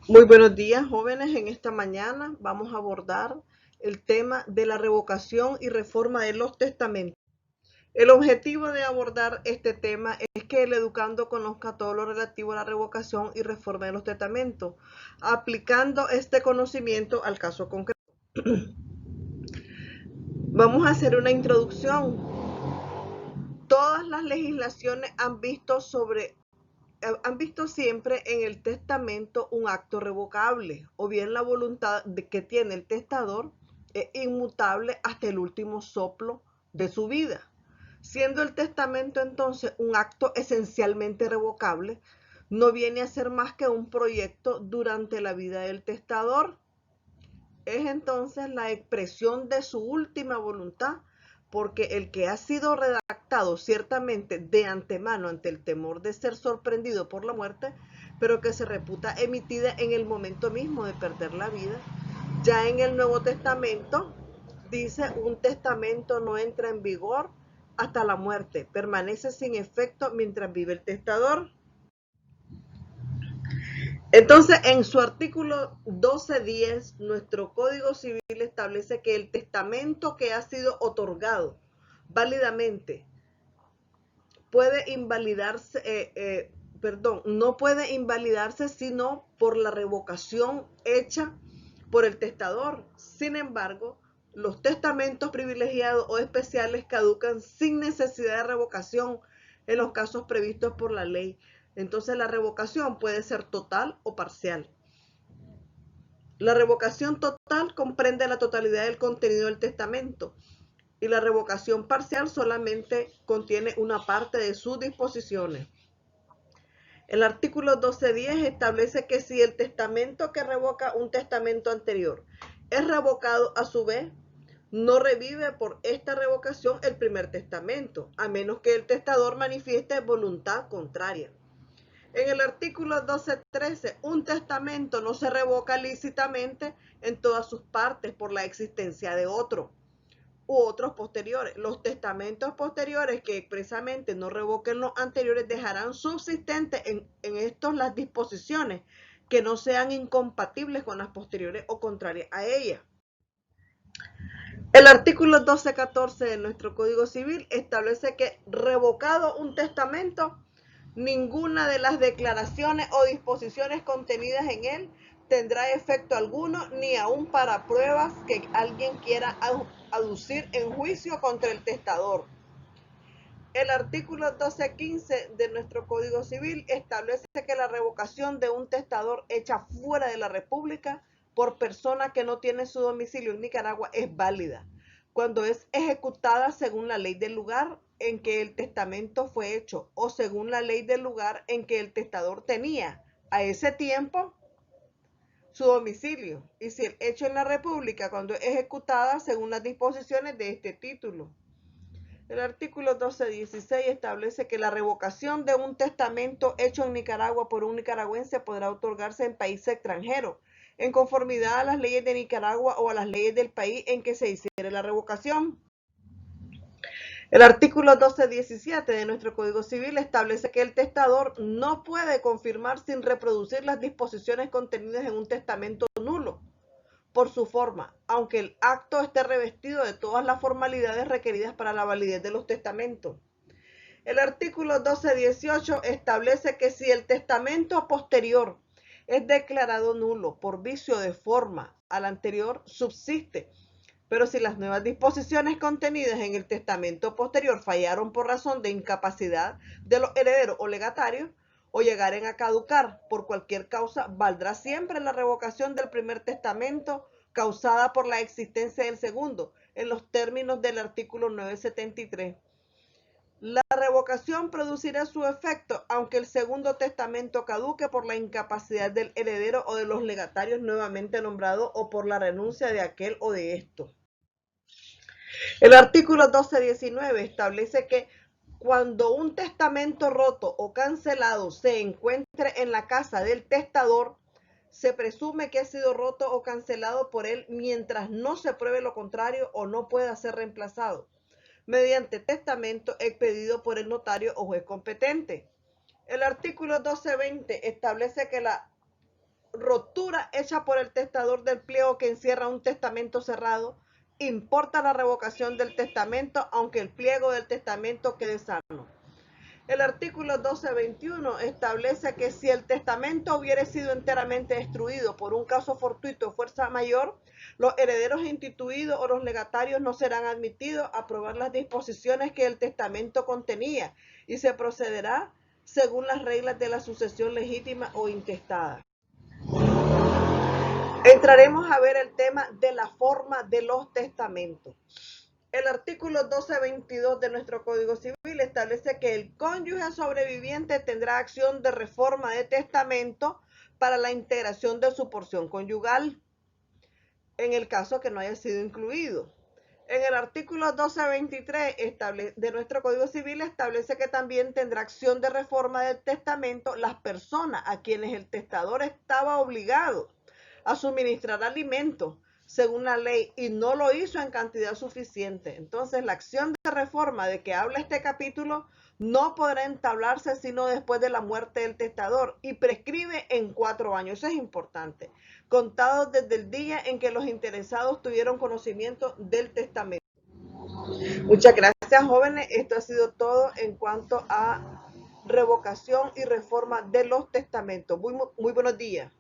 Muy buenos días, jóvenes. En esta mañana vamos a abordar el tema de la revocación y reforma de los testamentos. El objetivo de abordar este tema es que el educando conozca todo lo relativo a la revocación y reforma de los testamentos, aplicando este conocimiento al caso concreto. Vamos a hacer una introducción. Todas las legislaciones han visto siempre en el testamento un acto revocable, o bien la voluntad que tiene el testador es inmutable hasta el último soplo de su vida. Siendo el testamento entonces un acto esencialmente revocable, no viene a ser más que un proyecto durante la vida del testador. Es entonces la expresión de su última voluntad, porque el que ha sido redactado ciertamente de antemano ante el temor de ser sorprendido por la muerte, pero que se reputa emitida en el momento mismo de perder la vida. Ya en el Nuevo Testamento dice: un testamento no entra en vigor hasta la muerte, permanece sin efecto mientras vive el testador. Entonces, en su artículo 12.10, nuestro Código Civil establece que el testamento que ha sido otorgado válidamente puede invalidarse, no puede invalidarse sino por la revocación hecha por el testador. Sin embargo, los testamentos privilegiados o especiales caducan sin necesidad de revocación en los casos previstos por la ley. Entonces, la revocación puede ser total o parcial. La revocación total comprende la totalidad del contenido del testamento y la revocación parcial solamente contiene una parte de sus disposiciones. El artículo 12.10 establece que si el testamento que revoca un testamento anterior es revocado a su vez, no revive por esta revocación el primer testamento, a menos que el testador manifieste voluntad contraria. En el artículo 12.13, un testamento no se revoca lícitamente en todas sus partes por la existencia de otro u otros posteriores. Los testamentos posteriores que expresamente no revoquen los anteriores dejarán subsistentes en estos las disposiciones que no sean incompatibles con las posteriores o contrarias a ellas. El artículo 12.14 de nuestro Código Civil establece que, revocado un testamento, ninguna de las declaraciones o disposiciones contenidas en él tendrá efecto alguno, ni aun para pruebas que alguien quiera aducir en juicio contra el testador. El artículo 12.15 de nuestro Código Civil establece que la revocación de un testador hecha fuera de la República por persona que no tiene su domicilio en Nicaragua es válida cuando es ejecutada según la ley del lugar en que el testamento fue hecho o según la ley del lugar en que el testador tenía a ese tiempo su domicilio, y si el hecho en la República cuando es ejecutada según las disposiciones de este título. El artículo 12.16 establece que la revocación de un testamento hecho en Nicaragua por un nicaragüense podrá otorgarse en país extranjero, en conformidad a las leyes de Nicaragua o a las leyes del país en que se hiciere la revocación. El artículo 12.17 de nuestro Código Civil establece que el testador no puede confirmar sin reproducir las disposiciones contenidas en un testamento nulo por su forma, aunque el acto esté revestido de todas las formalidades requeridas para la validez de los testamentos. El artículo 12.18 establece que si el testamento posterior es declarado nulo por vicio de forma al anterior, subsiste, pero si las nuevas disposiciones contenidas en el testamento posterior fallaron por razón de incapacidad de los herederos o legatarios, o llegaren a caducar por cualquier causa, valdrá siempre la revocación del primer testamento causada por la existencia del segundo, en los términos del artículo 973. La revocación producirá su efecto aunque el segundo testamento caduque por la incapacidad del heredero o de los legatarios nuevamente nombrados o por la renuncia de aquel o de estos. El artículo 12.19 establece que cuando un testamento roto o cancelado se encuentre en la casa del testador, se presume que ha sido roto o cancelado por él mientras no se pruebe lo contrario o no pueda ser reemplazado. mediante testamento expedido por el notario o juez competente. El artículo 1220 establece que la rotura hecha por el testador del pliego que encierra un testamento cerrado importa la revocación del testamento aunque el pliego del testamento quede sano. El artículo 1221 establece que si el testamento hubiere sido enteramente destruido por un caso fortuito o fuerza mayor, los herederos instituidos o los legatarios no serán admitidos a aprobar las disposiciones que el testamento contenía y se procederá según las reglas de la sucesión legítima o intestada. Entraremos a ver el tema de la forma de los testamentos. El artículo 1222 de nuestro Código Civil establece que el cónyuge sobreviviente tendrá acción de reforma de testamento para la integración de su porción conyugal, en el caso que no haya sido incluido. En el artículo 1223 de nuestro Código Civil establece que también tendrá acción de reforma del testamento las personas a quienes el testador estaba obligado a suministrar alimentos según la ley y no lo hizo en cantidad suficiente. Entonces, la acción de reforma de que habla este capítulo no podrá entablarse sino después de la muerte del testador y prescribe en 4 años. Eso es importante, contados desde el día en que los interesados tuvieron conocimiento del testamento. Muchas gracias, jóvenes. Esto ha sido todo en cuanto a revocación y reforma de los testamentos. Muy buenos días.